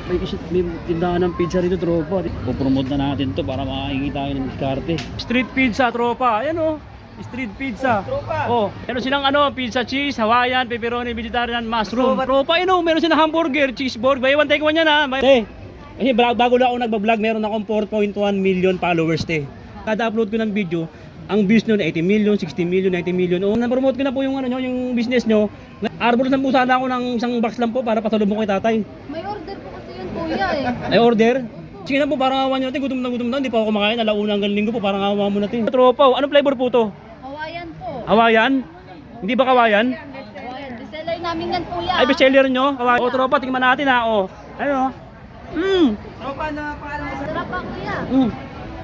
May tindahan ng pizza rito, tropa. Pupromote na natin to para makakita tayo ng diskarte. Street pizza, tropa. Ayan o. Street pizza. Oh, meron silang pizza cheese, Hawaiian, pepperoni, vegetarian, mushroom. Tropa, meron silang hamburger, cheeseburger. Buy one take one yan ha. Kasi bago lang ako nagbablog, meron akong 4.1 million followers te. Kada upload ko ng video, ang views nyo na 80 million, 60 million, 90 million. Na-promote ko na po yung yung business nyo. Arbor lang po sana ako ng isang box lang po para pasalubong kay tatay. May order po kasi yun, kuya eh. May order? Sige na po, parang awa nyo natin. Gutom na. Hindi pa ako kumakain. Alauna hanggang linggo po. Parang awa mo natin. Tropa, anong flavor po to? Hawaiian po. Hawaiian? Hindi ba Hawaiian? Hawaiian. Bestseller namin yan, kuya. Ay, bestseller nyo? Hawaiian. O, tropa, tingnan natin ha. O, Tropa na pangalan mo. Sarap pa, kuya.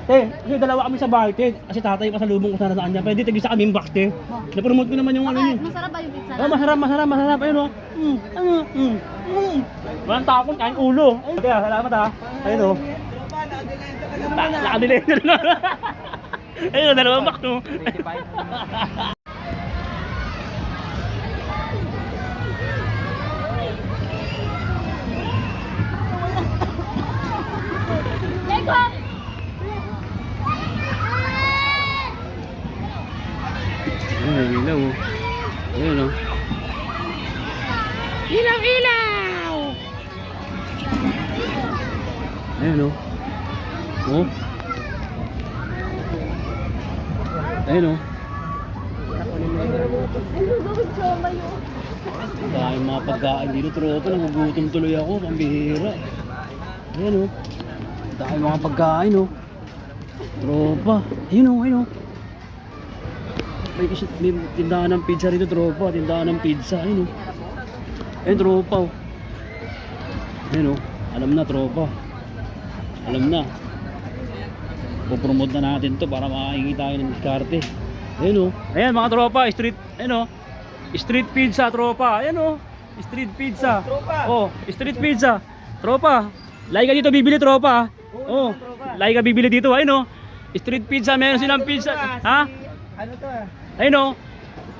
Kasi dalawa kami sa bahay, te. Kasi tatay pasalubong ko sana sa kanya. Pwede tigisa kami yung box, te. Na-promote ko naman yung ano yun. Masarap ba yung pizza? Oh, masarap. Ayun o. Walang takot, kain ulo. Kaya, salamat ha. Ayun o. Nakadilay na lang. Ayun o, dalawang box no. Ilaw. Ayun o. Ilaw! Ayun o. Oh. Ayun o. Dahil mga pagkain dito, tropa. Nagugutom tuloy ako. Pambihira. Ayun o. Dahil mga pagkain o. Tropa. Ayun o. May tindahan ng pizza rito, tropa. Tindahan ng pizza. Ayun o. Ayun, tropa o. Ayun o. Alam na, tropa. Alam na. Pupromote na natin to para makakita tayo ng diskarte. Ayun o. Ayan mga tropa. Street pizza, tropa. Ayan o. Street pizza. Oh, street pizza. Tropa. Lagi ka dito bibili, tropa. Oh, lagi ka bibili dito. Ayun o. Street pizza. Meron silang pizza. Ha? Ano to ah? Ayun o.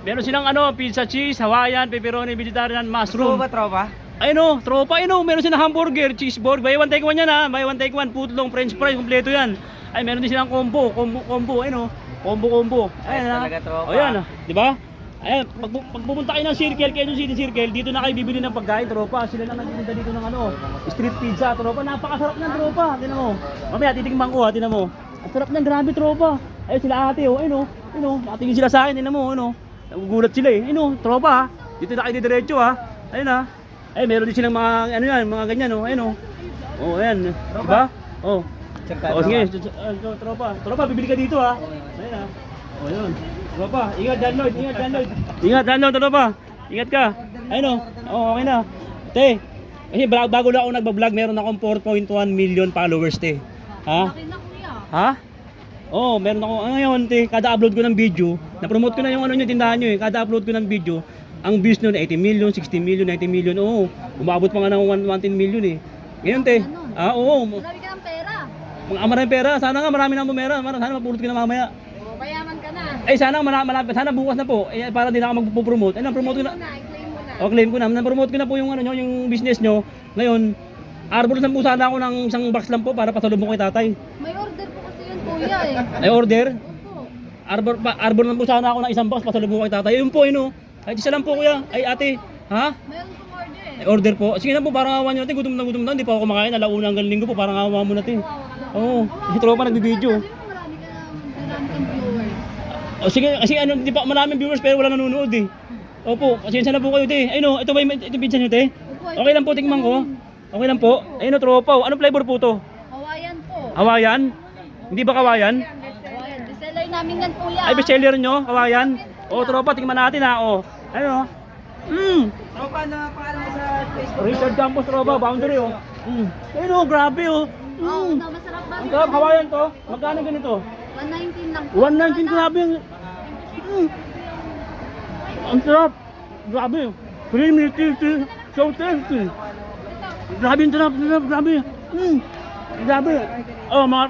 Meron silang pizza cheese, Hawaiian, pepperoni, vegetarian, mushroom. Tropa? Ayun o, tropa, meron silang hamburger, cheeseburger. Buy one take one yan ha. Buy one take one, footlong, french fries, kompleto yan. Ay, meron din silang combo. Ayun o. Combo. Ayun ha. Talaga, tropa. O yan, di ba? Ayan, pag pumunta kayo ng Circle, Quezon City Circle, dito na kayo bibili ng pagkain, tropa. Sila lang nagtitinda dito ng street pizza, tropa. Napakasarap niyan, tropa. Tingnan mo. Mamaya titikman ko ha, tingnan mo. Ang sarap niyan, grabe, tropa. Ayun sila ate, ayun o. Nakatingin sila sa akin, tingnan mo, nagugulat sila eh. Ayun o, tropa ha. Dito na kayo diretso ha. Ayun ha. Ay, meron din silang mga mga ganyan ayun o. Oh, ayan. Diba? Oh. Sige, tropa, bibili ka dito ha. Ayun ha. Oh, ayun. Tropa, ingat dyan Lloyd. Ingat dyan Lloyd, tropa. Ingat ka. Ayun o. Oh, okay na. Te, kasi bago lang ako nagbablog, meron akong 4.1 million followers, te. Ha? Laki na, kuya. Ha? Oh, meron ako ngayon, te, kada upload ko ng video, na-promote ko na yung tindahan nyo eh. Kada upload ko ng video, ang views nyo na 80 million, 60 million, 90 million. Oo, umabot pa nga ng 110 million eh. Ngayon, te. Oo. Marami ka ng pera. Maraming pera. Sana nga marami nang pera. Sana mapulot ka na mamaya. Mayaman ka na. Eh, sana malapit. Sana bukas na po. Eh, para hindi na ako magpo-promote. Eh, na-promote ko na. I-claim mo na. O, claim ko na. Na-promote ko na po yung yung business nyo. Ngayon, arbor lang po sana ako ng isang box lang po para pasalubong kay tatay. May order po kasi yun, kuya eh. Ay, order? Opo. Arbor lang po sana ako ng isang box pasalubong kay tatay. Yun po, Ay, isa lang po kuya. Ay, ate. Ha? Mayroon pong order eh. Ay, order po. Sige na po, parang awa nyo natin. Gutom na. Hindi pa ako kumakain. Alauna hanggang linggo po. Parang awa mo natin. Oo. Si tropa nagbibideo. Sabi mo marami kang viewers. O sige, kasi di pa maraming viewers pero wala nanonood eh. Opo, pasensya na po kayo, te. Ayun ito ba ito pizza nyo, te? Okay lang po, tingnan ko. Okay lang po. Ayun tropa. Anong flavor po to? Hawaiian po. Hawaiian? Hindi ba Hawaiian? Hawaiian. Bestseller namin yan, kuya. Ay, bestseller nyo, Hawaiian? O, tropa, tingnan natin ha. O, ayun o. Tropa na pangalan mo sa Facebook? Richard Campos, tropa, boundary o. Ayun o, grabe o. Oo, masarap ba? Ang sarap, Hawaiian to. Magkano ganito? 119 lang po. 119, grabe. Ang sarap. Grabe. Creamy, tasty, so tasty. Grabe yung sarap, grabe. Grabe. Oh, mga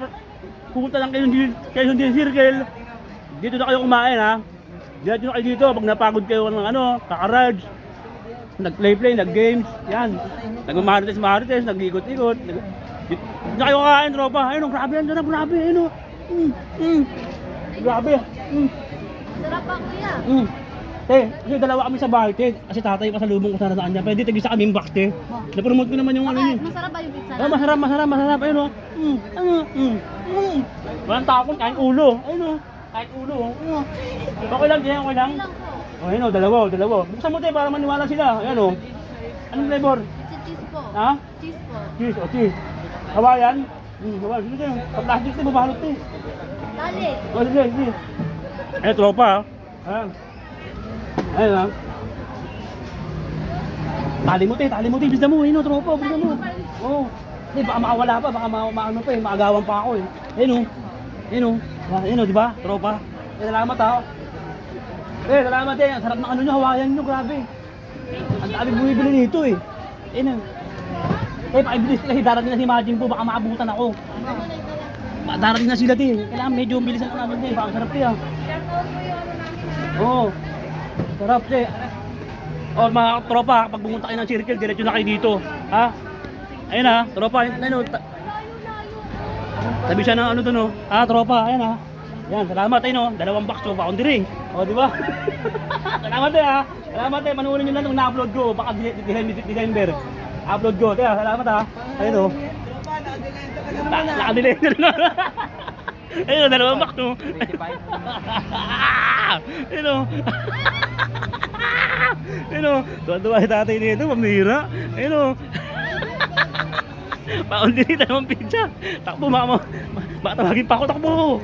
pupunta lang kayo sa Circle. Dito na kayo kumain ha. Diretso na kayo dito pag napagod kayo ng kakaraj. nag-play, nag-games, yan. Nag-marites, nag-ikot-ikot. Hindi kayo kakain, tropa. Ayun, oh, grabe, yan, grabe, ayun, oh. Grabe. Sarap pa kuya. Kasi dalawa kami sa bahay, te. Kasi tatay pasalubong ko sana sa kanya. Pwede tigisa kaming box, te. Na-promote ko naman yung ano Bakit? yun. Masarap ba yung pizza? Oh, masarap. Ayun, oh. Walang takot, kain ulo. Ayun, oh. Kain ulo, oh. Okay lang, te, okay lang. Ilang po? Oh, ayun, oh, dalawa. Buksan mo, te, para maniwala sila. Ayun, oh. Anong flavor? Cheese po. Ha? Cheese po. Cheese. Hawaiian? Hawaiian. Sige, te. Pa-plastic, te, babalot, te. Dali. Oh, sige. Ayun, tropa, ah. Ayun, ah. Tali mo, te. Bisa mo, ayun, oh, tropa. Bisa mo. Oo. Hindi, baka makawala pa. Baka maano pa, eh. Maagawan pa ako, eh. Ayun, oh. Ayun, oh, di ba? Tropa. Salamat, ha. Salamat, eh. Ang sarap ng ano nyo, Hawaiian nyo, grabe. Ang dami bumibili nito, eh. Ayun, oh. Pakibilis kasi darating na si Majin po, baka maabutan ako. Darating na sila, te. Kailangan medyo bilisan na namin, te. Baka ang sarap, te, ah. Oo. Sarap, te. O, mga tropa, pag pumunta kayo ng circle, diretso na kayo dito. Ha? Ayun, ha. Tropa, ayun, tabi siya ng ano to, no? Ha, tropa, ayun, ha. Yan, salamat, ayun, no. 2 box, so, boundary. O, di ba? Salamat, te, ha. Salamat, te. Manuulin nyo lang itong na-upload ko. Baka December. Upload ko, te, ha. Salamat, ha. Ayun, no. Nakadelay na lang. Ayun, 2 box, no. Ayun, no. Ayun, no. Tuwa-tuwa si tatay nito, pamira. Ayun, no. Boundary, 2 pizza. Takbo, baka tawagin pa ako, takbo.